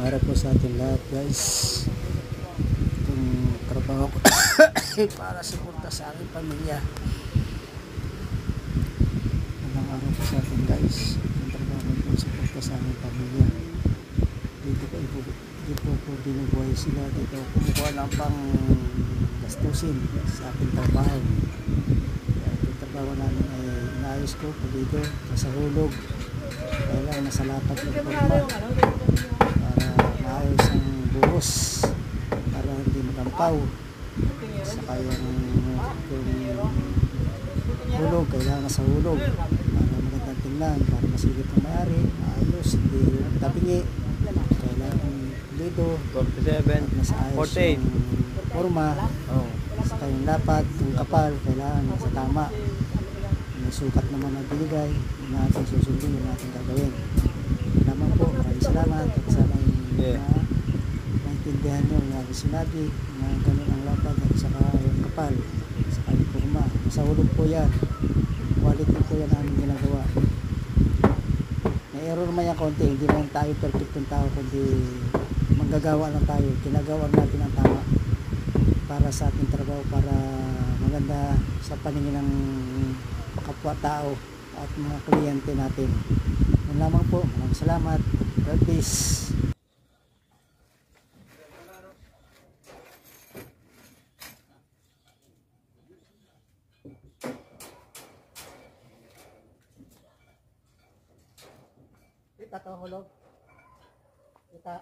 Araw po sa ating lahat, guys. Itong trabaho ko para suporta sa aking pamilya. Magandang araw po sa ating guys. Itong trabaho ko suporta sa aking pamilya. Dito po binubuhay sila. Dito kumukuha lang pang gastusin sa aking trabaho. Itong trabaho namin ay inaayos ko dito sa hulog. Kaya lang nasa lapad ng forma para maayos ang buhos, para hindi magampaw. Saka yung hulog, kailangan nasa hulog para magandang tingnan, para masigit ang mayari, maayos, hindi tabingi. Kailangan dito 47, nasa ayos yung forma. Saka yung lapad, yung kapal, kailangan nasa tama. May sukat naman na binigay, natin susundin yung natin gagawin. Naman po, maraming salamat at sana yung maintindihan nyo yung aking sinabi na ganun ang lapad at saka yung kapal, saka yung forma. Sa hulog po yan, quality po yan ang ginagawa. May error naman yung konti, hindi naman tayo perfectong tao, kundi manggagawa lang tayo, ginagawa natin ang tama para sa ating trabaho, para maganda sa paningin ng kapwa-tao at mga kliyente natin. Yun lamang po, maraming salamat. God bless. Kita to hulog. Kita.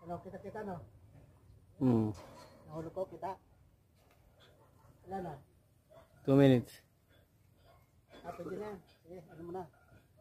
Ano, kita no? Nahulog ko, kita. Wala na. 2 minutes. Pwede na yan. Sige, ano mo na.